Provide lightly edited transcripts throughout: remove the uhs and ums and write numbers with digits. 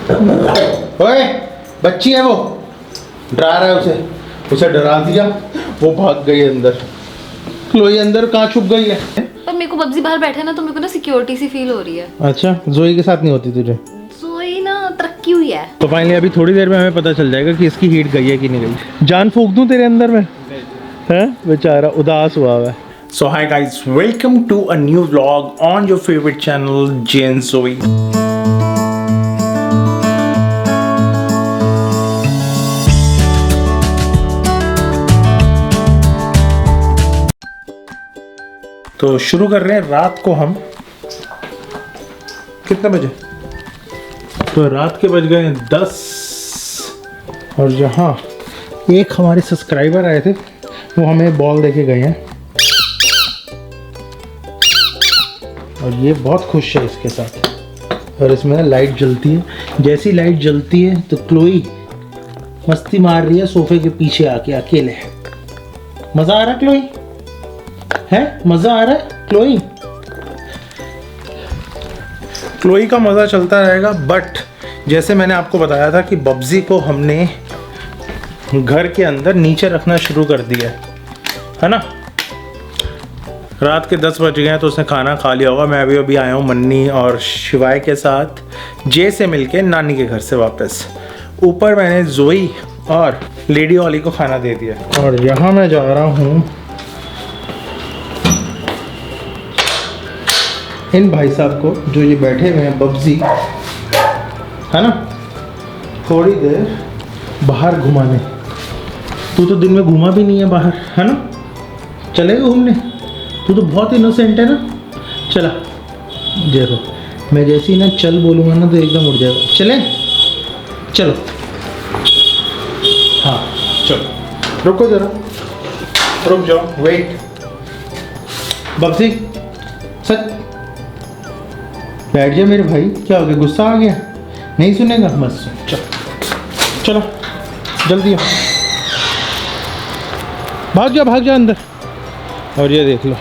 ओए, बच्ची है वो, डरा रहा है उसे डरा दिया, वो भाग गई अंदर। क्लोई अंदर कहाँ छुप गई है? पर मेरे को बब्जी बाहर बैठे ना तो मेरे को ना सिक्योरिटी सी फील हो रही है। अच्छा, जोई के साथ नहीं होती तुझे? जोई ना तरक्की हुई है। तो फाइनली अभी थोड़ी देर में हमें पता चल जाएगा कि इसकी हीट गई है कि नहीं गई। जान फूंक दूं तेरे अंदर में? है बेचारा उदास हुआ है। So hi guys, welcome to a new vlog on your favorite channel Jane Zoe. तो शुरू कर रहे हैं रात को हम। कितने बजे? तो रात के बज गए 10 और यहाँ एक हमारे सब्सक्राइबर आए थे, वो हमें बॉल देके गए हैं और ये बहुत खुश है इसके साथ। और इसमें लाइट जलती है, जैसी लाइट जलती है तो क्लोई मस्ती मार रही है सोफे के पीछे आके अकेले। मज़ा आ रहा है क्लोई? है मज़ा आ रहा है क्लोई? क्लोई का मज़ा चलता रहेगा। बट जैसे मैंने आपको बताया था कि बब्जी को हमने घर के अंदर नीचे रखना शुरू कर दिया है ना। रात के 10 बज गए हैं तो उसने खाना खा लिया होगा। मैं अभी आया हूँ मन्नी और शिवाय के साथ जे से मिलके नानी के घर से वापस। ऊपर मैंने जोई और लेडी ऑली को खाना दे दिया और यहाँ मैं जा रहा हूँ इन भाई साहब को जो ये बैठे हुए हैं बब्जी है ना, थोड़ी देर बाहर घुमाने। तू तो दिन में घूमा भी नहीं है बाहर, है ना? चलेगा घूमने? तू तो बहुत इनोसेंट है ना। चला देखो, मैं जैसे ही ना चल बोलूँगा ना तो एकदम उड़ जाएगा। चले चलो, हाँ चलो। रुको जरा, रुक जाओ, वेट। बब्जी सच बैठ जा मेरे भाई। क्या हो गया, गुस्सा आ गया? नहीं सुनेगा? मत सुन। चलो चलो जल्दी आओ, भाग जा अंदर। और ये देख लो,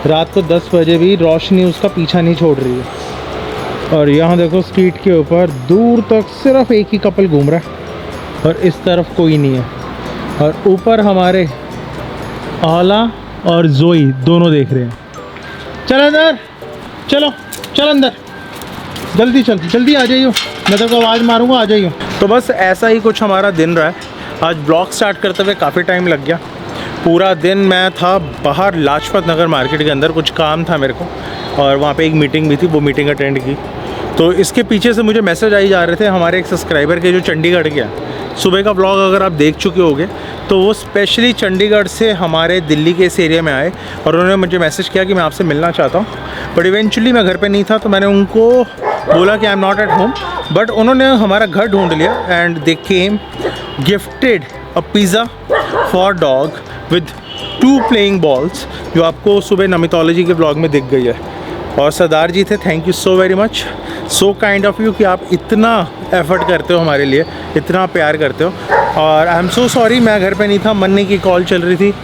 रात को 10 बजे भी रोशनी उसका पीछा नहीं छोड़ रही है। और यहाँ देखो स्ट्रीट के ऊपर दूर तक सिर्फ एक ही कपल घूम रहा है और इस तरफ कोई नहीं है। और ऊपर हमारे आला और जोई दोनों देख रहे हैं। चल अंदर, चलो चल अंदर, जल्दी चल, जल्दी आ जाइयो, मैं तेरे को आवाज़ मारूंगा, आ जाइयो। तो बस ऐसा ही कुछ हमारा दिन रहा है। आज ब्लॉग स्टार्ट करते हुए काफ़ी टाइम लग गया। पूरा दिन मैं था बाहर लाजपत नगर मार्केट के अंदर, कुछ काम था मेरे को और वहाँ पे एक मीटिंग भी थी, वो मीटिंग अटेंड की। तो इसके पीछे से मुझे मैसेज आई जा रहे थे हमारे एक सब्सक्राइबर के जो चंडीगढ़ गया। सुबह का ब्लॉग अगर आप देख चुके होंगे तो वो स्पेशली चंडीगढ़ से हमारे दिल्ली के इस एरिया में आए और उन्होंने मुझे मैसेज किया कि मैं आपसे मिलना चाहता हूँ। बट इवेंचुअली मैं घर पे नहीं था तो मैंने उनको बोला कि I am not at home. But उन्होंने हमारा घर ढूंढ लिया and they came gifted a pizza for dog with 2 playing balls, जो आपको सुबह नमितोलॉजी के ब्लॉग में दिख गई है। और सरदार जी थे, thank you so very much, so kind of you कि आप इतना एफर्ट करते हो हमारे लिए, इतना प्यार करते हो। और आई एम सो सॉरी मैं घर पे नहीं था, मन्नी की कॉल चल रही थी,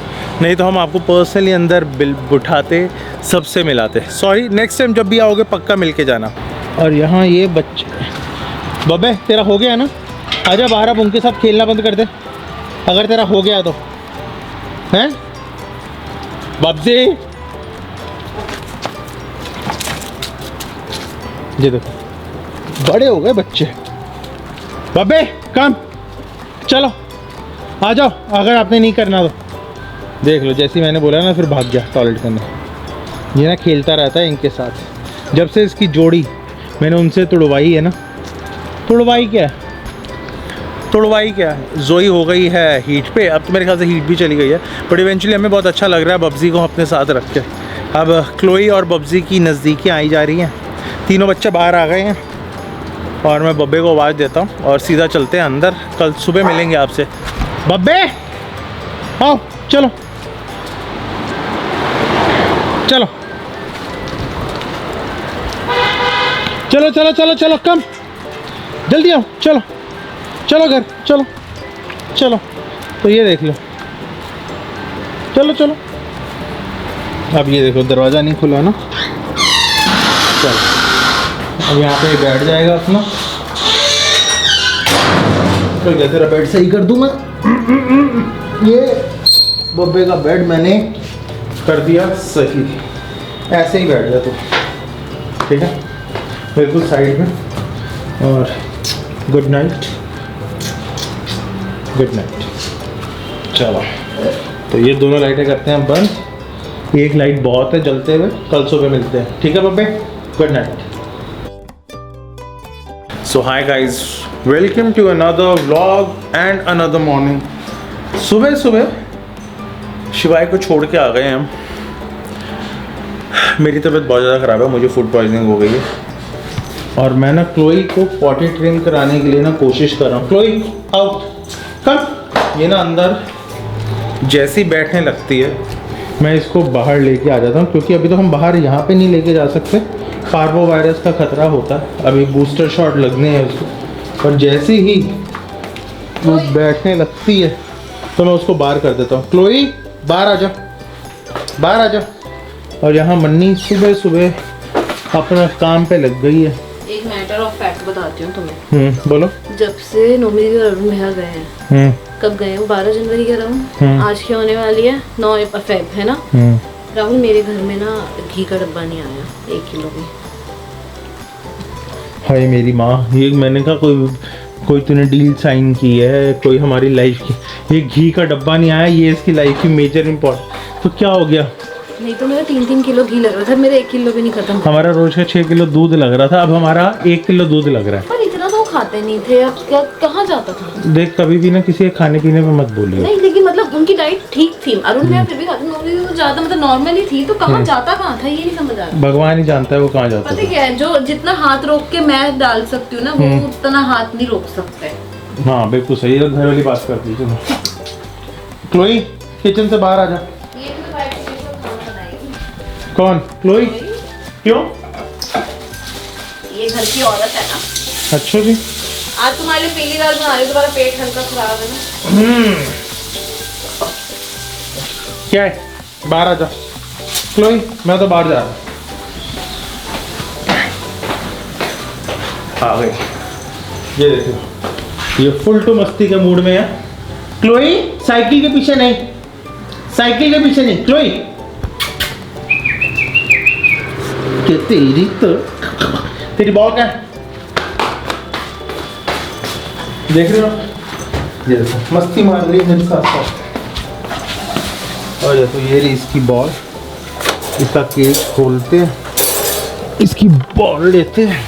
नहीं तो हम आपको पर्सनली अंदर बिठाते, सबसे मिलाते। सॉरी, नेक्स्ट टाइम जब भी आओगे पक्का मिल के जाना। और यहाँ ये बच्चे, बब्बे तेरा हो गया ना, आजा बाहर, अब उनके साथ खेलना बंद कर दे अगर तेरा हो गया तो, हैं बब्जी? ये देखो बड़े हो गए बच्चे। बब्बे कम, चलो आ जाओ, अगर आपने नहीं करना तो। देख लो, जैसे ही मैंने बोला ना फिर भाग गया टॉयलेट करने। ये ना खेलता रहता है इनके साथ। जब से इसकी जोड़ी मैंने उनसे तुड़वाई है ना, तुड़वाई क्या है, जोई हो गई है हीट पे। अब तो मेरे ख्याल से हीट भी चली गई है। बट इवेंचुअली हमें बहुत अच्छा लग रहा है बब्जी को अपने साथ रख के। अब क्लोई और बब्जी की नज़दीकियाँ आई जा रही हैं, तीनों बच्चे बाहर आ गए हैं और मैं बब्बे को आवाज़ देता हूँ और सीधा चलते हैं अंदर। कल सुबह मिलेंगे आपसे। बब्बे आओ, चलो चलो चलो चलो चलो चलो, कम जल्दी आओ, चलो चलो घर, चलो चलो। तो ये देख लो, चलो चलो। अब ये देखो दरवाज़ा नहीं खुला ना, चलो अब यहाँ पे बैठ जाएगा अपना तो क्या तेरा बेड सही कर दूँ मैं। ये बब्बे का बेड मैंने कर दिया सही, ऐसे ही बैठ जा तू, ठीक है, बिल्कुल साइड में। और गुड नाइट, गुड नाइट। चलो, तो ये दोनों लाइटें करते हैं बंद, एक लाइट बहुत है जलते हुए, कल सुबह मिलते हैं, ठीक है बब्बे, good night. So hi guys, welcome to another vlog and another morning. सुबह सुबह शिवाय को छोड़ के आ गए हम। मेरी तबीयत बहुत ज़्यादा ख़राब है, मुझे फूड पॉइजनिंग हो गई है और मैं ना क्लोई को पॉटी ट्रेन कराने के लिए ना कोशिश कर रहा हूँ। क्लोई आउट, कम। ये ना अंदर जैसी बैठने लगती है मैं इसको बाहर लेके आ जाता हूँ, क्योंकि अभी तो हम बाहर यहाँ पे नहीं लेके जा सकते, पार्वो वायरस का खतरा होता है, अभी बूस्टर शॉट लगने हैं उसको। और जैसे ही वो बैठने लगती है तो मैं उसको बाहर कर देता हूँ। क्लोई बाहर आ जा, बाहर आ जा। और यहाँ मन्नी सुबह सुबह अपना काम पे लग गई है। एक मैटर ऑफ फैक्ट बताती हूँ तुम्हें। बोलो। जब से नोमी और अरुण भैया गए हैं, कब गए वो? 12 जनवरी कह रहा हूँ, आज क्या होने वाली है 9 फेब है ना। राहुल मेरे घर में ना घी का डब्बा नहीं आया 1 किलो भी। हाय मेरी माँ, ये मैंने कहा कोई तूने डील साइन की है, कोई हमारी लाइफ की, ये घी का डब्बा नहीं आया, ये इसकी लाइफ की मेजर इम्पोर्टेंट। तो क्या हो गया? नहीं तो मेरा 3-3 किलो घी लग रहा था, मेरा 1 किलो भी नहीं खत्म। हमारा रोज का 6 किलो दूध लग रहा था, अब हमारा 1 किलो दूध लग रहा है। पर इतना तो वो खाते नहीं थे, अब क्या कहाँ जाता था? देख, कभी भी ना किसी के खाने पीने पे मत बोलिए। नहीं लेकिन मतलब उनकी डाइट ठीक थी, अरुण भैया फिर भी खाते, नोमी तो ज्यादा मतलब नॉर्मल ही थी, तो कहाँ जाता कहाँ था ये नहीं समझ आ रहा। भगवान ही जानता है वो कहाँ जाता पता है। क्या है, जो जितना हाथ रोक के मैं डाल सकती हूँ ना, वो उतना हाथ नहीं रोक सकते। हाँ बिल्कुल सही है, घर वाली बात कर दी तुम। क्लोई किचन से बाहर आ जा। कौन? क्लोई? क्यों? ये घर की औरत है ना। अच्छा जी, आज तुम्हारे लिए पीली दाल बना रही हूँ, तुम्हारा पेट हल्का खराब है ना। क्या है? बाहर आ जा क्लोई, मैं तो बाहर जा रहा हूँ। आ गई, ये देखो, ये फुल टू मस्ती के मूड में है। क्लोई साइकिल के पीछे नहीं, साइकिल के पीछे नहीं। क्लोई के तेरी बॉल क्या है? देख रहे हो, ये देखो मस्ती मार रही है मेरे साथ साथ। और देखो ये रही इसकी बॉल, इसका केज खोलते हैं, इसकी बॉल लेते हैं।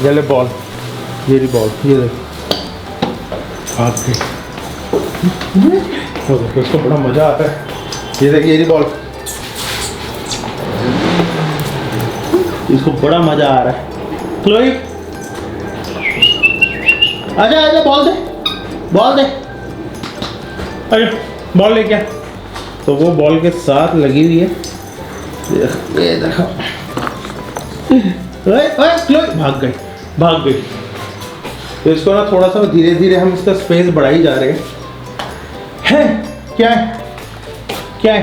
ये ले बॉल, ये रही बॉल, ये देखो आपके, तो देखो इसको बड़ा मजा आता है। ये देखिए ये रही बॉल, इसको बड़ा मजा आ रहा है। क्लोई आजा आजा, बॉल दे, बॉल दे, अरे बॉल ले क्या। तो वो बॉल के साथ लगी हुई है, ये देखो। क्लोई भाग गई, भाग गई। तो इसको ना थोड़ा सा धीरे धीरे हम इसका स्पेस बढ़ाई जा रहे हैं। क्या है, क्या है?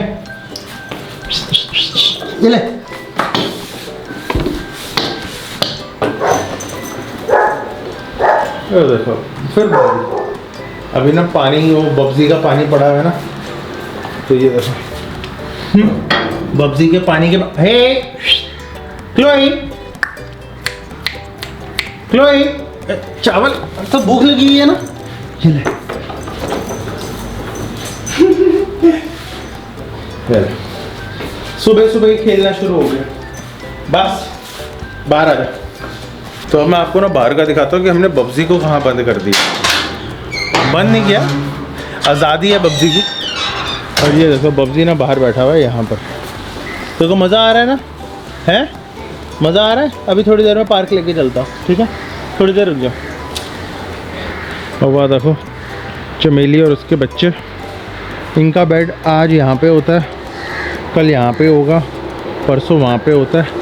ये ले, देखो फिर अभी ना पानी, वो बब्जी का पानी पड़ा हुआ है ना, तो ये देखो बब्जी के पानी के हे क्लोई, क्लोई चावल तो भूख लगी हुई है ना, ये ले। सुबह सुबह ही खेलना शुरू हो गया, बस बाहर आ जा। तो अब मैं आपको ना बाहर का दिखाता हूँ कि हमने बब्जी को कहाँ बंद कर दिया। बंद नहीं किया, आज़ादी है बब्जी की। और ये देखो बब्जी ना बाहर बैठा हुआ है यहाँ पर। तो मज़ा आ रहा है ना, है मज़ा आ रहा है। अभी थोड़ी देर में पार्क लेके चलता हूँ, ठीक है, थोड़ी देर रुक जाओ। और वह देखो चमेली और उसके बच्चे, इनका बेड आज यहाँ पे होता है, कल यहाँ पे होगा, परसों वहाँ पे होता है।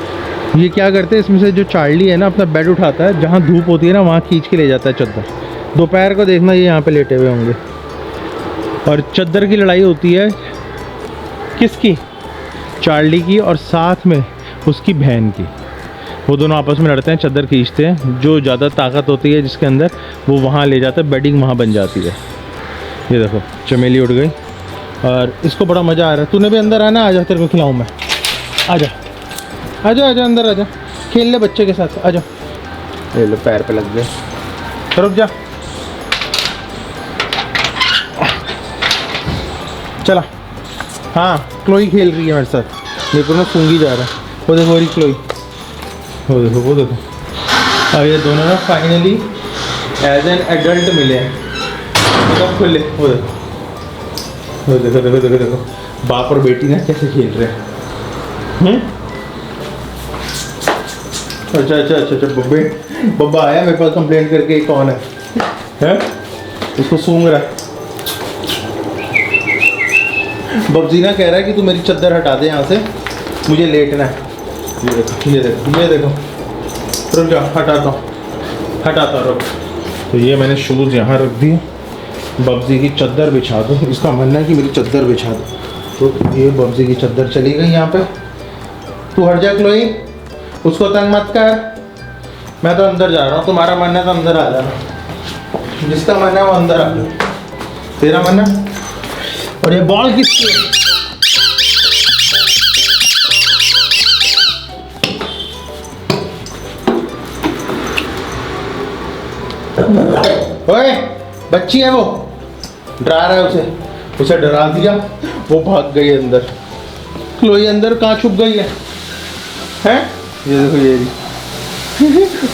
ये क्या करते हैं, इसमें से जो चार्ली है ना अपना बेड उठाता है, जहाँ धूप होती है ना वहाँ खींच के ले जाता है चद्दर। दोपहर को देखना ये यहाँ पे लेटे हुए होंगे। और चद्दर की लड़ाई होती है किसकी? चार्ली की, और साथ में उसकी बहन की। वो दोनों आपस में लड़ते हैं, चादर खींचते हैं, जो ज़्यादा ताकत होती है जिसके अंदर वो वहाँ ले जाता है, बेडिंग वहाँ बन जाती है। ये देखो चमेली उड़ गई और इसको बड़ा मज़ा आ रहा है। तूने भी अंदर आना, आजा तेरे को खिलाऊँ मैं। आजा आजा आजा अंदर आजा, खेल ले बच्चे के साथ, आजा। ये लो पैर पे लग गए, रुक जा, चला। हाँ क्लोई खेल रही है मेरे साथ, मेरे को ना सूंघी जा रहा है। वो देखो मेरी क्लोई, वो देखो वो देखो। अब ये दोनों ना फाइनली एज एन एडल्ट मिले हैं, मतलब खुले। वो देखो वो देखो देखो देखो देखो बाप और बेटी ना कैसे खेल रहे हैं। अच्छा अच्छा अच्छा अच्छा, बब्बा आया मेरे पास कंप्लेंट करके, ये कौन है? उसको सूंघ रहा है। बब्जीना कह रहा है कि तू मेरी चद्दर हटा दे यहाँ से, मुझे लेटना है। ये देखो ये देखो ये देखो, रुक जा, हटाता रुक। तो ये मैंने शूज़ यहाँ रख दिए, बब्जी की चद्दर बिछा दो। इसका मानना है कि मेरी चद्दर बिछा दो, तो ये बब्जी की चद्दर चली गई यहाँ पे। तू हट जा क्लोई, उसको तंग मत कर। मैं तो अंदर जा रहा हूँ, तुम्हारा मानना है तो अंदर आ जाना, जिसका मानना है वो अंदर आ जाओ। तेरा मानना। और ये बॉल किसकी है? ओए बच्ची है वो, डरा रहा है उसे डरा दिया, वो भाग गई अंदर। क्लोई अंदर कहाँ छुप गई है? हैं? ये देखो ये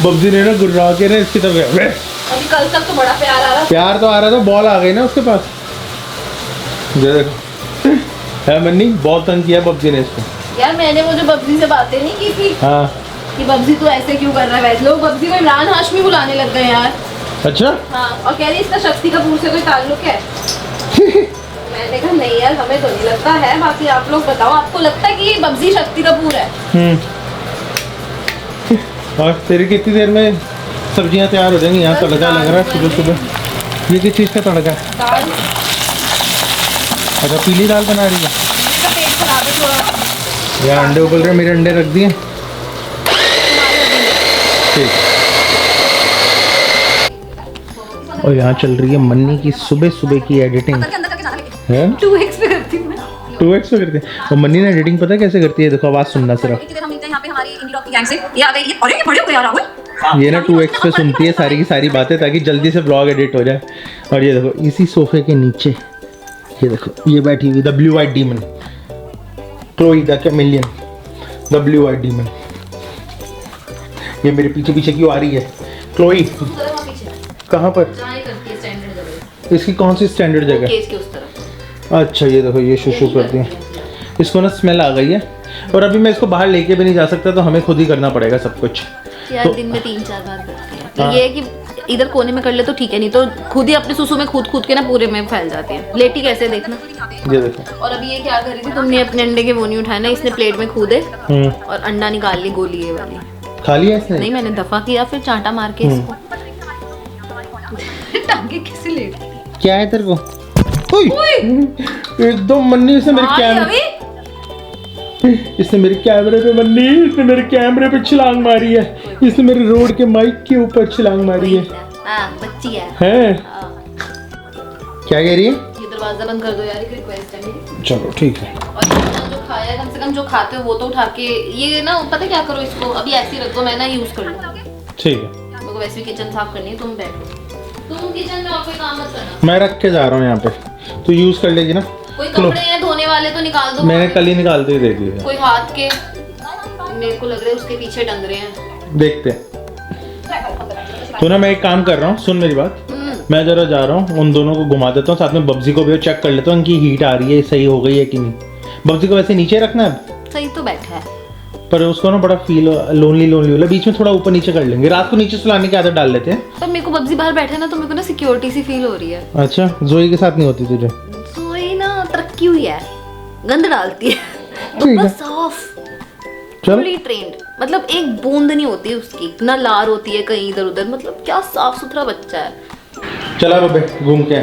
बब्जी ने ना गुर्रा के ना इसकी तरफ। अभी कल तक तो बड़ा प्यार आ रहा, प्यार तो आ रहा था, बॉल आ गई ना उसके पास। ये देखो है मन्नी, बहुत तंग किया बब्जी ने इसको। यार मैंने वो जो बब्जी से बातें नहीं की थी, हाँ कि बब्जी तू ऐसे क्यों कर रहा है, वैसे लोग बब्जी को इमरान हाशमी बुलाने लग गए यार। अच्छा हाँ, और कह रही इसका शक्ति कपूर से कोई ताल्लुक है। मैंने कहा नहीं यार, हमें तो नहीं लगता है, बाकी आप लोग बताओ, आपको लगता है कि ये बब्जी शक्ति कपूर है? और तेरी कितनी देर में सब्जियां तैयार हो जाएंगी? यहाँ तड़का लग रहा है सुबह सुबह। ये किस चीज़ का तड़का है? दाल। अच्छा पीली दाल बना रही है। मेरा पेट खराब है थोड़ा। यार अंडे उबल रहे, मेरे अंडे रख दिए। ठीक। और यहाँ चल रही है मन्नी की सुबह सुबह की एडिटिंग है। 2x पे करती हूँ मैं। 2x पे करते हैं। और मन्नी ने एडिटिंग पता है कैसे करती है? देखो आवाज़ सुनना सिर्फ। ये ना 2x पे सुनती है सारी की सारी बातें, ताकि जल्दी से ब्लॉग एडिट हो जाए। और ये देखो इसी सोफे के नीचे, ये देखो ये बैठी हुई the blue white demon, Chloe the chameleon, the blue white demon. ये मेरे पीछे पीछे क्यों आ रही है क्लोई? कहाँ पर? इसकी कौन सी स्टैंडर्ड जगह? केस के उस तरफ। अच्छा ये देखो ये शुशु करती है, इसको ना स्मेल आ गई है। और अभी मैं इसको बाहर लेके भी नहीं जा सकता, तो हमें खुद ही करना पड़ेगा सब कुछ। यार तो, दिन में 3-4 बार करते हैं। तो ये है कि इधर कोने में कर ले तो ठीक है, नहीं तो खुद ही अपने सुसु में खुद के ना पूरे में फैल जाती है। लेटी कैसे देखना, ये देखो। और अभी ये क्या कर रही थी, तुमने अपने अंडे के वो नहीं उठाए ना, इसने प्लेट में कूदे और अंडा निकाल ली, गोली ये वाली। खा लिया इसने? नहीं मैंने दफा किया, फिर चांटा मार के इसको। टांगे कैसे लेट? क्या है तेरे को? एकदम मन्नी से मेरे कैमरे, इसने मेरे कैमरे पे मन्नी, इसने मेरे कैमरे पे छलांग मारी है, इसने मेरे रोड के माइक के ऊपर छलांग मारी है। बच्ची है। क्या कह रही है? ये दरवाजा बंद कर दो यार, एक रिक्वेस्ट है मेरी। चलो ठीक है। और जो खाया है, कम से कम जो खाते हो वो तो उठा के, ये ना पता क्या करो, इसको अभी ऐसे ही रख दो, मैं ना यूज कर लूंगी। ठीक है। मेरे को वैसे भी किचन साफ करनी है, तुम बैठो, तुम किचन में और कोई काम मत करना। मैं रख के जा रहा हूँ यहाँ पे, तू यूज कर लेगी ना। कोई कपड़े हैं धोने वाले तो निकाल दो। मैंने कल ही निकालते ही दे दिए। कोई हाथ के, मेरे को लग रहा है उसके पीछे टंग रहे हैं, देखते हैं। तो ना मैं एक काम कर रहा हूँ, सुन मेरी बात। मैं जरा जा रहा हूँ, उन दोनों को घुमा देता हूँ, साथ में बब्जी को भी चेक कर लेता हूँ उनकी हीट आ रही है, सही हो गई है कि नहीं। बब्जी को वैसे नीचे रखना है, सही तो बैठा है, पर उसको ना बड़ा फील लोनली होला, बीच में थोड़ा ऊपर नीचे कर लेंगे, रात को नीचे सुलाने की आदत डाल लेते हैं। पर मेरे को बब्जी बाहर बैठे ना, तो मेरे को ना सिक्योरिटी सी फील हो रही है। अच्छा जोई के साथ नहीं होती तुझे? जोई ना तरक्की हुई है, गंद डालती है, ठीक है। साफ, चल फुली ट्रेंड, मतलब एक बूंद नहीं होती उसकी, ना लार होती है कहीं इधर उधर, मतलब क्या साफ सुथरा बच्चा है। चला बब्बे घूम के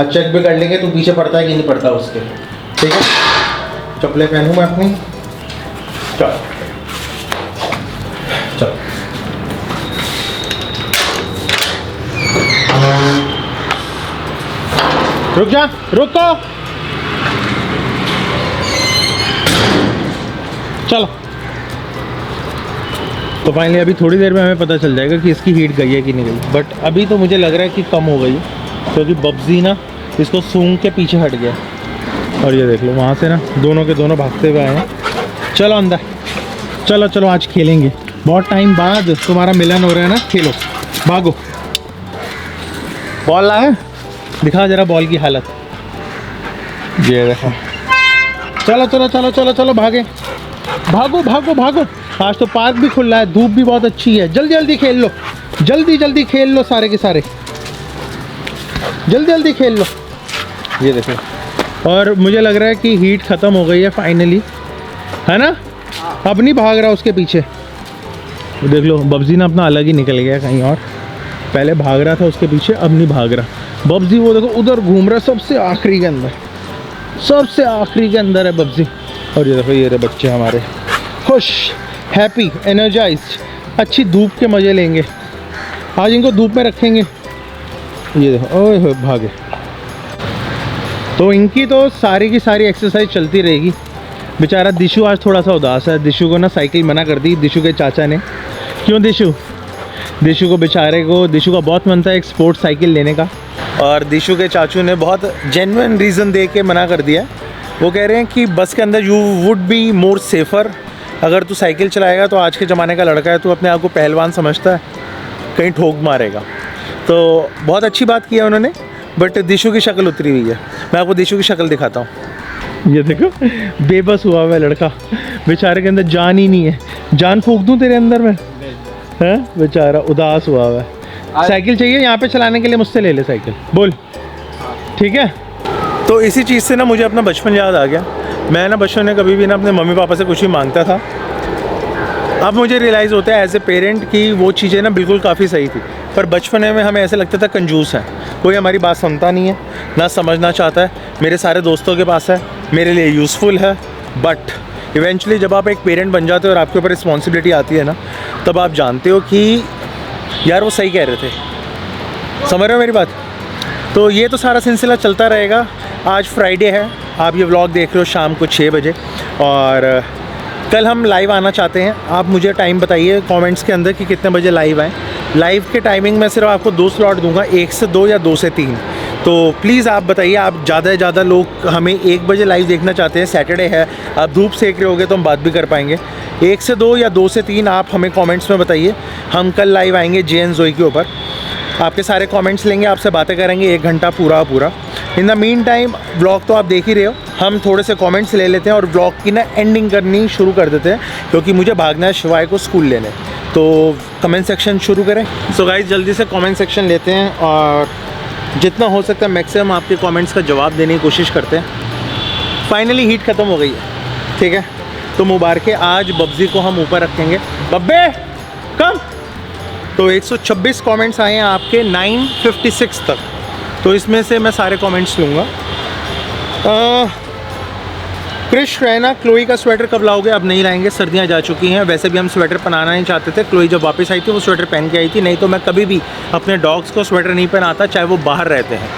आज चेक भी कर लेंगे, तू पीछे पड़ता है कि नहीं पड़ता उसके। ठीक है, चप्पलें पहनूँ मैं अपनी। चल चल रुक जा, रुको, चलो। तो फाइनली अभी थोड़ी देर में हमें पता चल जाएगा कि इसकी हीट गई है कि नहीं गई, बट अभी तो मुझे लग रहा है कि कम हो गई है, क्योंकि बब्जी ना इसको सूंघ के पीछे हट गया। और ये देख लो वहाँ से ना दोनों के दोनों भागते हुए आए हैं। चलो अंदर, चलो चलो आज खेलेंगे, बहुत टाइम बाद तुम्हारा मिलन हो रहा है ना, खेलो, भागो। बॉल लाए, दिखा जरा बॉल की हालत, ये देखो। चलो चलो चलो चलो चलो भागे, भागो भागो भागो। आज तो पार्क भी खुल रहा है, धूप भी बहुत अच्छी है, जल्दी जल्दी खेल लो, जल्दी जल्दी खेल लो सारे के सारे, जल्दी जल्दी खेल लो। ये देखो, और मुझे लग रहा है कि हीट ख़त्म हो गई है फाइनली, है ना? अब नहीं भाग रहा उसके पीछे। देख लो बब्जी ना अपना अलग ही निकल गया कहीं और, पहले भाग रहा था उसके पीछे, अब नहीं भाग रहा बब्जी। वो देखो उधर घूम रहा है सबसे आखिरी के अंदर, सबसे आखिरी के अंदर है बब्जी। और ये देखो ये रहे बच्चे हमारे, खुश, हैप्पी, एनर्जाइज्ड, अच्छी धूप के मज़े लेंगे। आज इनको धूप में रखेंगे। ये देखो ओए हो भागे। तो इनकी तो सारी की सारी एक्सरसाइज चलती रहेगी। बेचारा दिशु आज थोड़ा सा उदास है, दिशु को ना साइकिल मना कर दी दिशु के चाचा ने। क्यों दिशु? दिशु को बेचारे को, दिशु का बहुत मन था एक स्पोर्ट्स साइकिल लेने का, और दिशु के चाचू ने बहुत जेन्युइन रीज़न दे के मना कर दिया। वो कह रहे हैं कि बस के अंदर you would be more safer, अगर तू साइकिल चलाएगा तो आज के ज़माने का लड़का है, तू अपने आप को पहलवान समझता है, कहीं ठोक मारेगा। तो बहुत अच्छी बात की है उन्होंने, बट दिशु की शक्ल उतरी हुई है। मैं आपको दिशु की शक्ल दिखाता हूँ। ये देखो बेबस हुआ हुआ है लड़का, बेचारे के अंदर जान ही नहीं है। जान फूंक दूँ तेरे अंदर में, है बेचारा उदास हुआ हुआ है। साइकिल चाहिए यहाँ पे चलाने के लिए, मुझसे ले ले साइकिल, बोल ठीक है। तो इसी चीज़ से ना मुझे अपना बचपन याद आ गया। मैं ना बचपन में कभी भी ना अपने मम्मी पापा से कुछ भी मांगता था। अब मुझे रियलाइज़ होता है एज ए पेरेंट कि वो चीज़ें ना बिल्कुल काफ़ी सही थी, पर बचपन में हमें ऐसे लगता था कंजूस है, कोई हमारी बात सुनता नहीं है, ना समझना चाहता है। मेरे सारे दोस्तों के पास है, मेरे लिए यूज़फुल है, बट इवेंचुअली जब आप एक पेरेंट बन जाते हो और आपके ऊपर रिस्पॉन्सिबिलिटी आती है ना, तब आप जानते हो कि यार वो सही कह रहे थे। समझ रहे हो मेरी बात? तो ये तो सारा सिलसिला चलता रहेगा। आज फ्राइडे है, आप ये व्लॉग देख रहे हो शाम को 6 बजे, और कल हम लाइव आना चाहते हैं। आप मुझे टाइम बताइए कमेंट्स के अंदर कि कितने बजे लाइव आएँ। लाइव के टाइमिंग में सिर्फ आपको 2 स्लॉट दूंगा, 1 से 2 या 2 से 3। तो प्लीज़ आप बताइए, आप ज़्यादा से ज़्यादा लोग हमें 1 बजे लाइव देखना चाहते हैं, सैटरडे है, आप धूप सेक रहे होगे तो हम बात भी कर पाएंगे। 1 से 2 या 2 से 3 आप हमें कमेंट्स में बताइए। हम कल लाइव आएंगे जे.एन. जोई के ऊपर, आपके सारे कमेंट्स लेंगे, आपसे बातें करेंगे 1 घंटा पूरा। In the mean time vlog तो आप देख ही रहे हो, हम थोड़े से कमेंट्स ले लेते हैं और व्लॉग की ना एंडिंग करनी शुरू कर देते हैं, क्योंकि मुझे भागना है शिवाय को स्कूल लेने। तो कमेंट सेक्शन शुरू करें। सो गाइस जल्दी से कमेंट सेक्शन लेते हैं, और जितना हो सकता है मैक्सिमम आपके कमेंट्स का जवाब देने की कोशिश करते हैं। फाइनली हीट ख़त्म हो गई है, ठीक है, तो मुबारक है। आज बब्जी को हम ऊपर रखेंगे। बब्बे कम। तो 126 कमेंट्स आए हैं आपके 956 तक, तो इसमें से मैं सारे कमेंट्स लूँगा। क्रिश रैना, क्लोई का स्वेटर कब लाओगे? अब नहीं लाएंगे, सर्दियाँ जा चुकी हैं। वैसे भी हम स्वेटर पहनाना नहीं चाहते थे। क्लोई जब वापस आई थी वो स्वेटर पहन के आई थी, नहीं तो मैं कभी भी अपने डॉग्स को स्वेटर नहीं पहनाता, चाहे वो बाहर रहते हैं।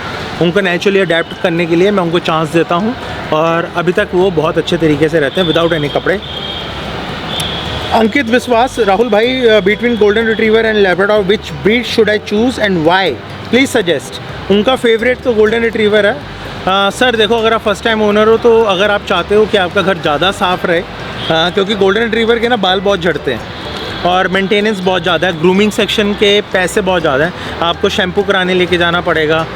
उनको नेचुरली अडेप्ट करने के लिए मैं उनको चांस देता हूँ, और अभी तक वो बहुत अच्छे तरीके से रहते हैं विदाउट एनी कपड़े। अंकित विश्वास, राहुल भाई, between golden retriever and labrador which breed should I choose and why, please suggest. उनका फेवरेट तो गोल्डन रिट्रीवर है। सर देखो, अगर आप फर्स्ट टाइम ओनर हो तो अगर आप चाहते हो कि आपका घर ज़्यादा साफ़ रहे, क्योंकि गोल्डन रिट्रीवर के ना बाल बहुत झड़ते हैं और मेंटेनेंस बहुत ज़्यादा है, ग्रूमिंग सेक्शन के पैसे बहुत ज़्यादा हैं, आपको शैम्पू कराने लेके जाना पड़ेगा,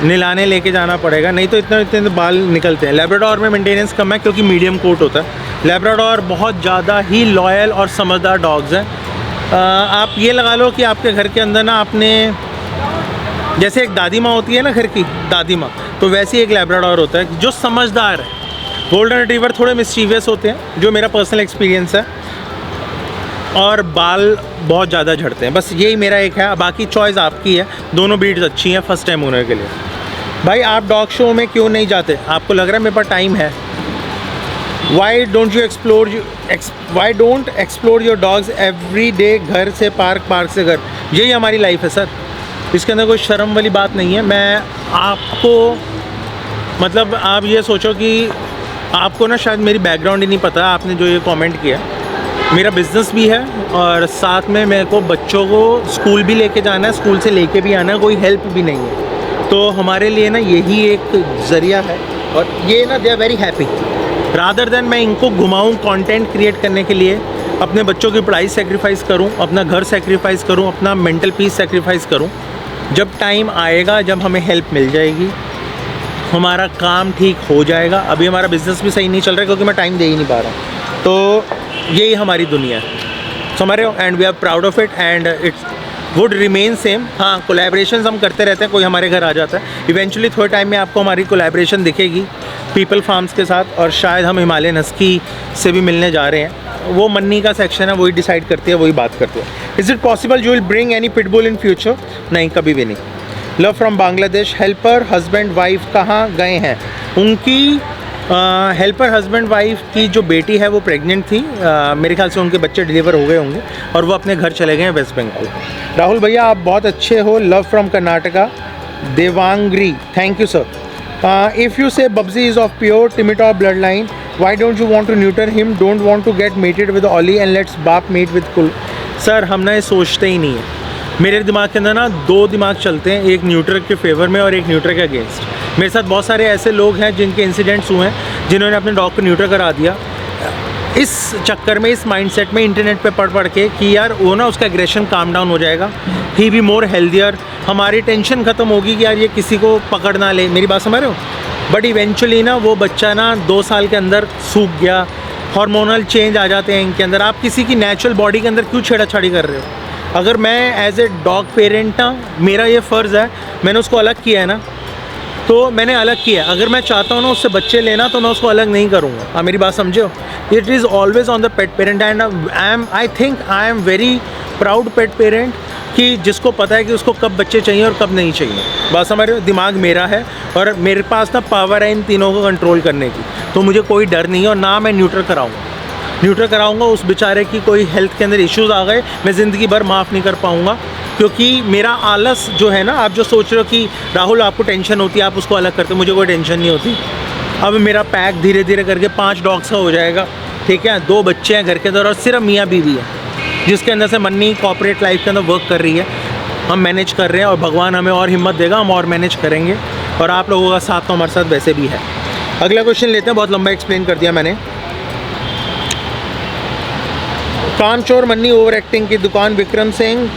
नहलाने लेके जाना पड़ेगा, नहीं तो इतने बाल निकलते हैं। लैब्राडोर में मेंटेनेंस कम है क्योंकि मीडियम कोट होता है। लैब्राडोर बहुत ज़्यादा ही लॉयल और समझदार डॉग्स हैं। आप ये लगा लो कि आपके घर के अंदर ना आपने, जैसे एक दादी माँ होती है ना घर की दादी माँ, तो वैसे ही एक लैब्राडोर होता है जो समझदार है। गोल्डन रिट्रीवर थोड़े मिस्चीवियस होते हैं, जो मेरा पर्सनल एक्सपीरियंस है, और बाल बहुत ज़्यादा झड़ते हैं। बस यही मेरा एक है, बाकी चॉइस आपकी है। दोनों ब्रीड्स अच्छी हैं फर्स्ट टाइम ओनर के लिए। भाई आप डॉग शो में क्यों नहीं जाते? आपको लग रहा है मेरे पास टाइम है? Why don't explore your dogs every day, घर से पार्क, पार्क से घर, यही हमारी लाइफ है सर। इसके अंदर कोई शर्म वाली बात नहीं है। मैं आपको मतलब आप ये सोचो कि आपको ना शायद मेरी बैकग्राउंड ही नहीं पता, आपने जो ये कमेंट किया, मेरा बिज़नेस भी है और साथ में मेरे को बच्चों को स्कूल भी लेके जाना है, स्कूल से लेके भी आना है, कोई हेल्प भी नहीं है। तो हमारे लिए ना यही एक ज़रिया है और ये ना they are very happy. Rather than मैं इनको घुमाऊँ कंटेंट क्रिएट करने के लिए, अपने बच्चों की पढ़ाई सेक्रीफाइस करूँ, अपना घर सेक्रीफाइस करूँ, अपना मेंटल पीस सेक्रीफाइस करूँ, जब टाइम आएगा, जब हमें हेल्प मिल जाएगी, हमारा काम ठीक हो जाएगा। अभी हमारा बिज़नेस भी सही नहीं चल रहा क्योंकि मैं टाइम दे ही नहीं पा रहा हूँ। तो यही हमारी दुनिया है, समझ रहे हो, and we are proud of it and it's would remain same. हाँ, कोलैबोरेशंस हम करते रहते हैं, कोई हमारे घर आ जाता है, इवेंचुअली थोड़े टाइम में आपको हमारी कोलैबोरेशन दिखेगी पीपल फार्म्स के साथ, और शायद हम हिमालयन हस्की से भी मिलने जा रहे हैं। वो मन्नी का सेक्शन है, वही डिसाइड करती है, वही बात करती है। Is it possible you will bring any pitbull in future? नहीं, कभी भी नहीं। Love from Bangladesh. Helper husband wife कहाँ गए हैं? उनकी हेल्पर हस्बैंड वाइफ की जो बेटी है वो प्रेग्नेंट थी, मेरे ख्याल से उनके बच्चे डिलीवर हो गए होंगे और वो अपने घर चले गए हैं वेस्ट बंगाल। राहुल भैया आप बहुत अच्छे हो। Love from Karnataka. Davanagere, thank you sir. If you say Babzi is of pure Timitor bloodline, why don't you want to neuter him? Don't want to get mated with Ollie and let's बाप mate with Kul? Sir हम ना ये सोचते ही नहीं है। मेरे दिमाग के अंदर ना दो दिमाग चलते हैं, एक न्यूट्रल के फेवर में और एक न्यूट्रल के अगेंस्ट। मेरे साथ बहुत सारे ऐसे लोग हैं जिनके इंसिडेंट्स हुए हैं, जिन्होंने अपने डॉग को न्यूट्रल करा दिया। इस चक्कर में, इस माइंडसेट में इंटरनेट पे पढ़ के कि यार वो ना उसका एग्रेशन काम डाउन हो जाएगा, ही बी मोर हेल्दियर, हमारी टेंशन ख़त्म होगी कि यार ये किसी को पकड़ ना ले। मेरी बात समझ रहे हो? बट इवेंचुअली ना वो बच्चा ना 2 साल के अंदर सूख गया, हार्मोनल चेंज आ जाते हैं इनके अंदर। आप किसी की नेचुरल बॉडी के अंदर क्यों छेड़ाछाड़ी कर रहे हो? अगर मैं एज ए डॉग पेरेंट ना, मेरा ये फ़र्ज़ है, मैंने उसको अलग किया है ना, तो मैंने अलग किया। अगर मैं चाहता हूँ ना उससे बच्चे लेना, तो मैं उसको अलग नहीं करूँगा। आप मेरी बात समझो? It is always on the pet parent and I think I am very proud pet parent कि जिसको पता है कि उसको कब बच्चे चाहिए और कब नहीं चाहिए। बात समझ रहे हो? दिमाग मेरा है और मेरे पास ना पावर है इन तीनों को कंट्रोल करने की, तो मुझे कोई डर नहीं है। और ना मैं न्यूट्रल कराऊँगा उस बेचारे की कोई हेल्थ के अंदर इश्यूज़ आ गए, मैं ज़िंदगी भर माफ़ नहीं कर पाऊँगा। क्योंकि मेरा आलस जो है ना, आप जो सोच रहे हो कि राहुल आपको टेंशन होती है, आप उसको अलग करते हो, मुझे कोई टेंशन नहीं होती। अब मेरा पैक धीरे धीरे करके 5 डॉग्स का हो जाएगा, ठीक है। 2 बच्चे हैं घर के अंदर और सिर्फ मियाँ बीवी है, जिसके अंदर से मन्नी कॉर्पोरेट लाइफ के अंदर वर्क कर रही है। हम मैनेज कर रहे हैं और भगवान हमें और हिम्मत देगा, हम और मैनेज करेंगे। और आप लोगों का साथ तो हमारे साथ वैसे भी है। अगला क्वेश्चन लेते हैं, बहुत लंबा एक्सप्लेन कर दिया मैंने। कामचोर मन्नी ओवर एक्टिंग की दुकान। विक्रम सिंह,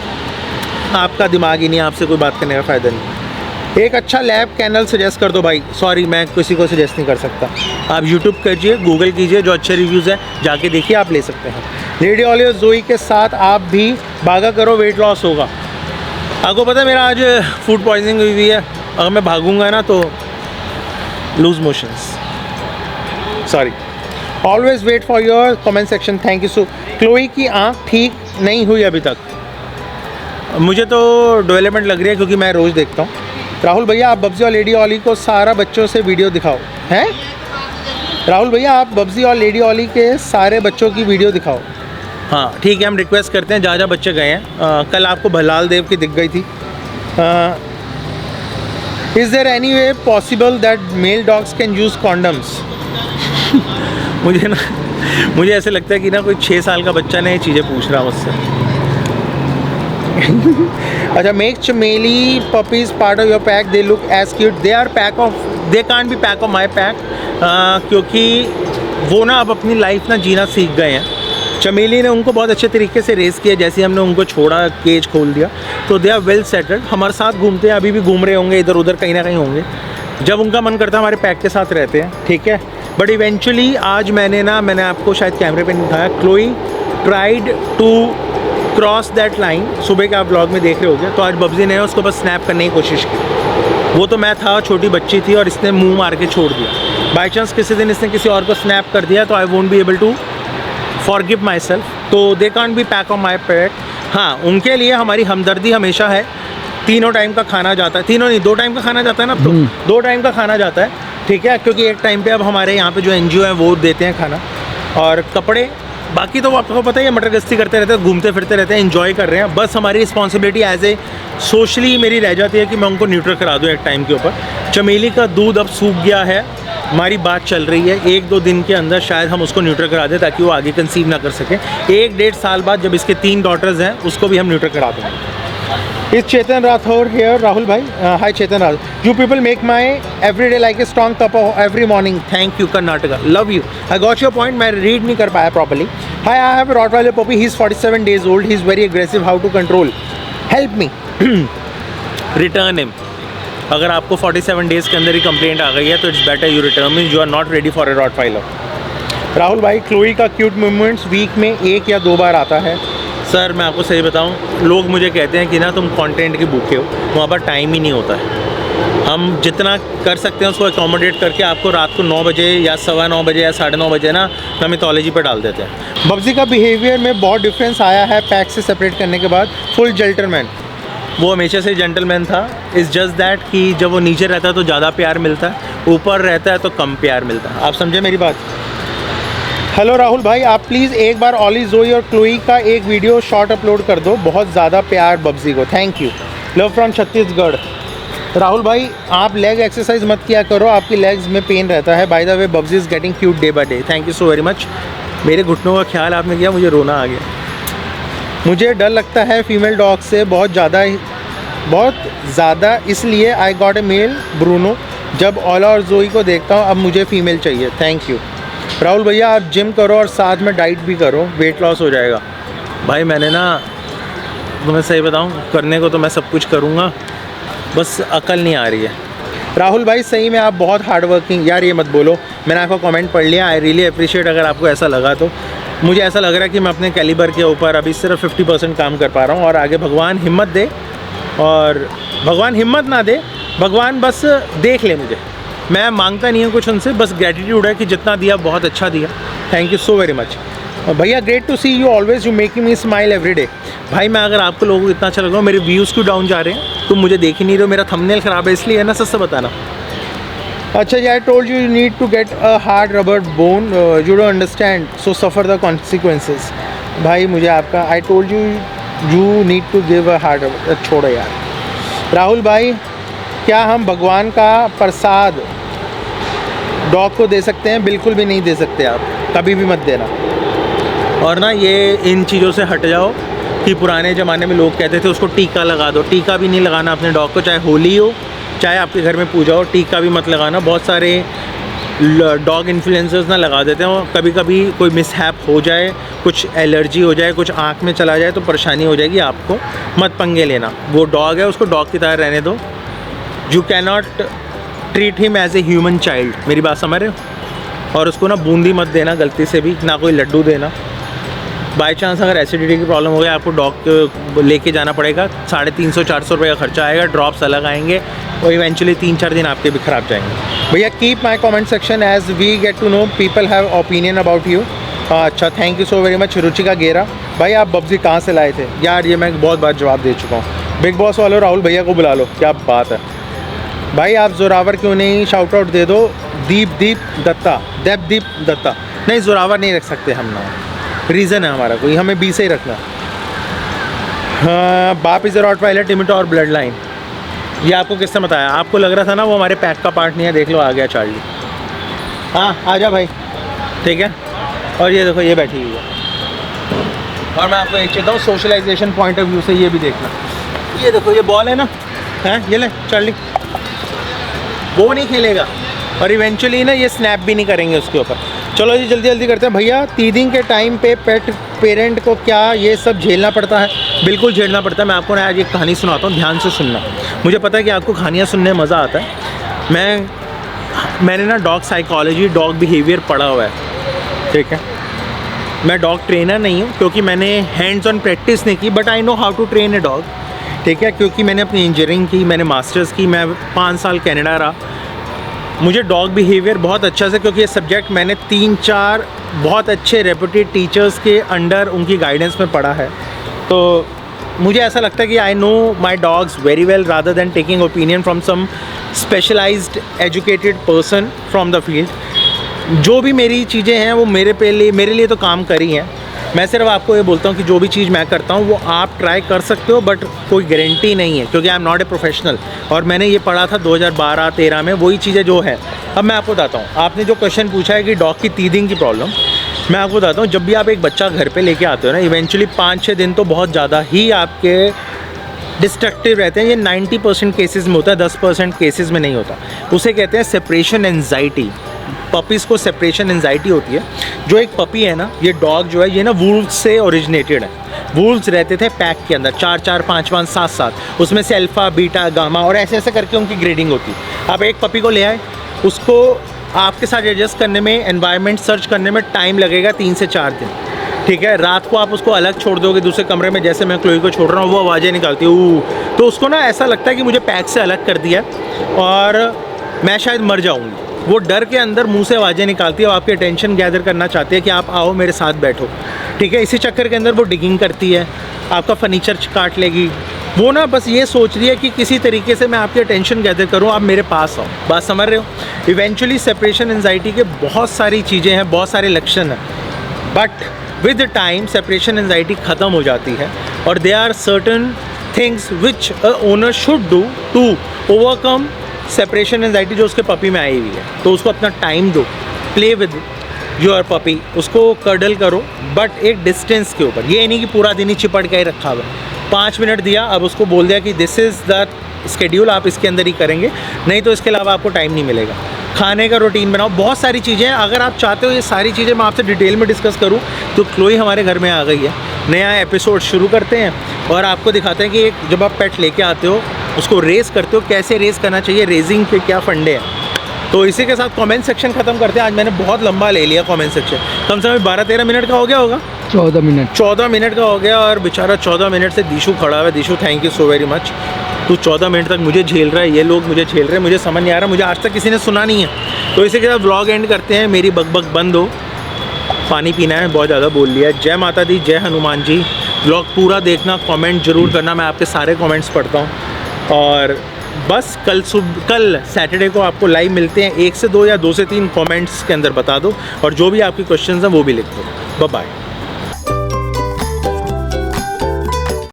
आपका दिमाग ही नहीं, आपसे कोई बात करने का फ़ायदा नहीं। एक अच्छा लैब कैनल सजेस्ट कर दो भाई। सॉरी, मैं किसी को सजेस्ट नहीं कर सकता। आप यूट्यूब कीजिए, गूगल कीजिए, जो अच्छे रिव्यूज़ हैं जाके देखिए, आप ले सकते हैं। लेडी ऑलिव जोई के साथ आप भी भागा करो, वेट लॉस होगा। आपको पता है मेरा आज फूड पॉइजनिंग हुई है, अगर मैं भागूंगा ना तो loose motions. Sorry. Always wait for your comment section, thank you so. Chloe की आँख ठीक नहीं हुई अभी तक, मुझे तो डेवलपमेंट लग रही है क्योंकि मैं रोज़ देखता हूँ। राहुल भैया आप बब्जी और लेडी ऑली को सारा बच्चों से वीडियो दिखाओ। हैं राहुल भैया, आप बब्जी और लेडी ऑली के सारे बच्चों की वीडियो दिखाओ। हाँ ठीक है, हम रिक्वेस्ट करते हैं। जहाँ बच्चे गए हैं, कल आपको भलाल देव की दिख गई थी। Is there any way possible that male dogs can use condoms? मुझे ऐसे लगता है कि ना कोई 6 साल का बच्चा ने ये चीज़ें पूछ रहा मुझसे। अच्छा, मेक चमेली puppies part of your pack, they look as cute, they can't be pack of my pack, क्योंकि वो ना अब अपनी लाइफ ना जीना सीख गए हैं। चमेली ने उनको बहुत अच्छे तरीके से रेस किया, जैसे हमने उनको छोड़ा, केज खोल दिया, तो दे आर वेल सेटल्ड, हमारे साथ घूमते हैं, अभी भी घूम रहे होंगे, इधर उधर कहीं ना कहीं होंगे। जब उनका मन करता है हमारे पैक के साथ रहते हैं, ठीक है। बट इवेंचुअली आज मैंने आपको शायद कैमरे पे नहीं दिखाया, Chloe tried to cross that line. सुबह के आप ब्लॉग में देख रहे होगे, तो आज बब्जी ने उसको बस स्नैप करने की कोशिश की। वो तो मैं था, छोटी बच्ची थी और इसने मुंह मार के छोड़ दिया। बाई चांस किसी दिन इसने किसी और को स्नैप कर दिया तो I won't be able to forgive myself, तो they can't be pack on my pack. हाँ, उनके लिए हमारी हमदर्दी हमेशा है। 3 टाइम का खाना जाता है, 3 नहीं 2 टाइम का खाना जाता है ना, तो 2 टाइम का खाना जाता है, ठीक है। क्योंकि एक टाइम पे अब हमारे यहाँ पे जो NGO है वो देते हैं खाना, और कपड़े बाकी तो आपको पता ही है, मटर गश्ती करते रहते हैं, घूमते फिरते रहते हैं, एंजॉय कर रहे हैं। बस हमारी रिस्पॉन्सिबिलिटी एज ए सोशली मेरी रह जाती है कि मैं उनको न्यूट्रल करा दूँ एक टाइम के ऊपर। चमेली का दूध अब सूख गया है, हमारी बात चल रही है 1-2 दिन के अंदर शायद हम उसको न्यूट्रल करा दें ताकि वो आगे कंसीव ना कर सके। 1-1.5 साल बाद जब इसके 3 डॉटर्स हैं उसको भी हम न्यूट्रल करा देंगे। इस चेतन राठौर हेयर, राहुल भाई, hi Chetan Rathore, you people make my every day like a strong cup every morning, thank you Karnataka, love you, I got your point, मैं रीड नहीं कर पाया properly. Hi, I have rottweiler puppy, he is 47 days old, he is very aggressive, how to control, help me, return him. अगर आपको 47 days के अंदर ही complaint आ गई है तो it's better you return him, you are not ready for a rottweiler. Rahul भाई, Chloe का cute movements week में 1 या 2 बार आता है। सर मैं आपको सही बताऊं, लोग मुझे कहते हैं कि ना तुम कंटेंट के भूखे हो, वहाँ पर टाइम ही नहीं होता है। हम जितना कर सकते हैं उसको अकोमोडेट करके आपको रात को 9 बजे या 9:15 बजे या 9:30 बजे ना मिथोलॉजी पर डाल देते हैं। बब्जी का बिहेवियर में बहुत डिफरेंस आया है पैक से सेपरेट करने के बाद, फुल जेंटलमैन, वो हमेशा से जेंटलमैन था। इज़ जस्ट दैट कि जब वो नीचे रहता है तो ज़्यादा प्यार मिलता है, ऊपर रहता है तो कम प्यार मिलता है। आप समझे मेरी बात? हेलो राहुल भाई, आप प्लीज़ एक बार ऑली, जोई और क्लोई का एक वीडियो शॉर्ट अपलोड कर दो, बहुत ज़्यादा प्यार बब्जी को, thank you, love from Chhattisgarh. Rahul भाई, आप लेग एक्सरसाइज मत किया करो, आपकी लेग्स में पेन रहता है। बाय द वे बब्जी is getting cute day by day, thank you so very much. मेरे घुटनों का ख्याल आपने किया, मुझे रोना आ गया। मुझे डर लगता है फीमेल डॉग से बहुत ज़्यादा, इसलिए I got a male Bruno. जब ओला और जोई को देखता हूँ अब मुझे फ़ीमेल चाहिए, थैंक यू। राहुल भैया, आप जिम करो और साथ में डाइट भी करो, वेट लॉस हो जाएगा। भाई मैंने ना, तुम्हें सही बताऊँ, करने को तो मैं सब कुछ करूँगा, बस अकल नहीं आ रही है। राहुल भाई, सही में आप बहुत हार्ड वर्किंग, यार ये मत बोलो, मैंने आपका कमेंट पढ़ लिया, आई रियली अप्रिशिएट। अगर आपको ऐसा लगा तो मुझे ऐसा लग रहा है कि मैं अपने कैलिबर के ऊपर अभी सिर्फ 50% काम कर पा रहा हूँ, और आगे भगवान हिम्मत दे, और भगवान हिम्मत ना दे, भगवान बस देख ले मुझे। मैं मांगता नहीं हूँ कुछ उनसे, बस ग्रेटिट्यूड है कि जितना दिया बहुत अच्छा दिया, thank you so very much. भैया, great to see you always, you making me smile every day. भाई मैं अगर आपको लोगों को इतना अच्छा लग रहा हूँ, मेरे व्यूज़ क्यों डाउन जा रहे हैं? तुम मुझे देख ही नहीं रहे हो, मेरा थंबनेल ख़राब है इसलिए है ना, सच से बताना। अच्छा जी, I told you need to get a hard rubber bone, you don't understand, so suffer the consequences. भाई मुझे आपका, I told you need to give a hard rubber, छोड़ो यार। राहुल भाई, क्या हम भगवान का प्रसाद डॉग को दे सकते हैं? बिल्कुल भी नहीं दे सकते, आप कभी भी मत देना। और ना ये इन चीज़ों से हट जाओ कि पुराने ज़माने में लोग कहते थे उसको टीका लगा दो, टीका भी नहीं लगाना अपने डॉग को, चाहे होली हो चाहे आपके घर में पूजा हो, टीका भी मत लगाना। बहुत सारे डॉग इन्फ्लुएंसर्स ना लगा देते हैं, और कभी कभी कोई मिसहैप हो जाए, कुछ एलर्जी हो जाए, कुछ आँख में चला जाए तो परेशानी हो जाएगी आपको, मत पंगे लेना। वो डॉग है, उसको डॉग की तरह रहने दो। You can not treat him as a human child, मेरी बात समझ रहे हो? और उसको ना बूंदी मत देना गलती से भी, ना कोई लड्डू देना। बाई चांस अगर एसिडिटी की प्रॉब्लम हो गया, आपको डॉग लेके जाना पड़ेगा, 350-400 रुपये का खर्चा आएगा, ड्रॉप्स अलग आएंगे, और इवेंचुअली 3-4 दिन आपके भी ख़राब जाएंगे। भैया, keep my comment section as we get to know people have opinion about you. अच्छा, thank you so very much. Ruchika Gera, भाई आप बब्जी कहाँ से लाए थे? यार ये मैं बहुत बार जवाब दे चुका हूँ। बिग बॉस वालों, राहुल भैया को बुला लो, क्या बात है। भाई आप जोरावर क्यों नहीं शाउट आउट दे दो? दीप दत्ता। नहीं, जोरावर नहीं रख सकते हम ना, रीज़न है हमारा कोई, हमें बी से ही रखना। हाँ, बाप इज़ रॉटवाइलर, टिमिटो और ब्लड लाइन। ये आपको किसने बताया? आपको लग रहा था ना वो हमारे पैक का पार्ट नहीं है, देख लो आ गया चार्ली। हाँ आजा भाई, ठीक है। और ये देखो, ये बैठी हुई है। और मैं आपको एक चीज़ बताऊँ, सोशलाइजेशन पॉइंट ऑफ व्यू से ये भी देखना, ये देखो ये बॉल है ना, हैं ये ले चार्ली, वो नहीं खेलेगा, और इवेंचुअली ना ये स्नैप भी नहीं करेंगे उसके ऊपर। चलो जी जल्दी करते हैं। भैया, तीदिंग के टाइम पे पेट पेरेंट को क्या ये सब झेलना पड़ता है? बिल्कुल झेलना पड़ता है। मैं आपको ना आज एक कहानी सुनाता हूँ, ध्यान से सुनना। मुझे पता है कि आपको कहानियाँ सुनने में मज़ा आता है। मैंने ना डॉग साइकोलॉजी, डॉग बिहेवियर पढ़ा हुआ है, ठीक है। मैं डॉग ट्रेनर नहीं हूँ क्योंकि मैंने हैंड्स ऑन प्रैक्टिस नहीं की, but I know how to train a dog, ठीक है। क्योंकि मैंने अपनी इंजीनियरिंग की, मैंने मास्टर्स की, मैं 5 साल कनाडा रहा। मुझे डॉग बिहेवियर बहुत अच्छा से, क्योंकि ये सब्जेक्ट मैंने 3-4 बहुत अच्छे रेप्यूटेड टीचर्स के अंडर उनकी गाइडेंस में पढ़ा है। तो मुझे ऐसा लगता है कि I know my dogs very well rather than taking opinion from some specialized educated person from the field. जो भी मेरी चीज़ें हैं वो मेरे लिए तो काम करी हैं। मैं सिर्फ आपको ये बोलता हूँ कि जो भी चीज़ मैं करता हूँ वो आप ट्राई कर सकते हो, बट कोई गारंटी नहीं है, क्योंकि I am not a professional. और मैंने ये पढ़ा था 2012-13 में, वही चीज़ें जो है। अब मैं आपको बताता हूँ, आपने जो क्वेश्चन पूछा है कि डॉग की टीथिंग की प्रॉब्लम, मैं आपको बताता हूँ, जब भी आप एक बच्चा घर पे लेके आते हो ना, इवेंचुअली 5-6 दिन तो बहुत ज़्यादा ही आपके डिस्ट्रक्टिव रहते हैं। ये 90% केसेस में होता है, 10% केसेस में नहीं होता। उसे कहते हैं सेपरेशन एंजाइटी। पपीज़ को सेपरेशन एंजाइटी होती है। जो एक पपी है ना, ये डॉग जो है, ये ना वुल्व्स से ओरिजिनेटेड है। वुल्व्स रहते थे पैक के अंदर 4-4, 5-5, 7-7, उसमें से अल्फ़ा, बीटा, गामा और ऐसे ऐसे करके उनकी ग्रेडिंग होती है। आप एक पपी को ले आए, उसको आपके साथ एडजस्ट करने में, एनवायरनमेंट सर्च करने में टाइम लगेगा 3 से 4 दिन, ठीक है। रात को आप उसको अलग छोड़ दोगे दूसरे कमरे में, जैसे मैं क्लोई को छोड़ रहा हूँ, वो आवाज़ें निकालती है ऊ, तो उसको ना ऐसा लगता है कि मुझे पैक से अलग कर दिया और मैं शायद मर जाऊँगी। वो डर के अंदर मुंह से आवाज़ें निकालती है, वो आपकी अटेंशन गैदर करना चाहती है कि आप आओ मेरे साथ बैठो, ठीक है। इसी चक्कर के अंदर वो डिगिंग करती है, आपका फर्नीचर काट लेगी। वो ना बस ये सोच रही है कि किसी तरीके से मैं आपकी अटेंशन गैदर करूँ, आप मेरे पास आओ। बात समझ रहे हो। इवेंचुअली सेपरेशन एंजाइटी के बहुत सारी चीज़ें हैं, बहुत सारे लक्षण हैं, but with time separation anxiety ख़त्म हो जाती है। और they are certain things which a owner should do to overcome separation anxiety जो उसके पपी में आई हुई है। तो उसको अपना टाइम दो, प्ले विद योर पपी, उसको कर्डल करो, बट एक डिस्टेंस के ऊपर। ये नहीं कि पूरा दिन ही चिपट के ही रखा हुआ है। 5 मिनट दिया, अब उसको बोल दिया कि दिस इज़ द स्केड्यूल, आप इसके अंदर ही करेंगे, नहीं तो इसके अलावा आपको टाइम नहीं मिलेगा। खाने का रूटीन बनाओ, बहुत सारी चीज़ें हैं। अगर आप चाहते हो ये सारी चीज़ें मैं आपसे डिटेल में डिस्कस करूँ तो क्लोई हमारे घर में आ गई है। नया एपिसोड शुरू करते हैं और आपको दिखाते हैं कि एक जब आप पेट लेके आते हो, उसको रेस करते हो, कैसे रेस करना चाहिए, रेसिंग के क्या फंडे हैं। तो इसी के साथ कमेंट सेक्शन ख़त्म करते हैं। आज मैंने बहुत लंबा ले लिया कमेंट सेक्शन, कम से कम 12-13 मिनट का हो गया होगा। 14 मिनट का हो गया। और बेचारा 14 मिनट से दिशु खड़ा हुआ है। Dishu thank you so very much, तू 14 मिनट तक मुझे झेल रहा है, ये लोग मुझे झेल रहे हैं, मुझे समझ नहीं आ रहा, मुझे आज तक किसी ने सुना नहीं है। तो इसी के साथ व्लॉग एंड करते हैं। मेरी बकबक बंद हो, पानी पीना है, बहुत ज़्यादा बोल लिया। जय माता दी, जय हनुमान जी। व्लॉग पूरा देखना, कमेंट जरूर करना, मैं आपके सारे कमेंट्स पढ़ता हूँ। और बस कल सैटरडे को आपको लाइव मिलते हैं। 1 से 2 या 2 से 3 कमेंट्स के अंदर बता दो, और जो भी आपकी क्वेश्चंस हैं वो भी लिख दो। Bye bye.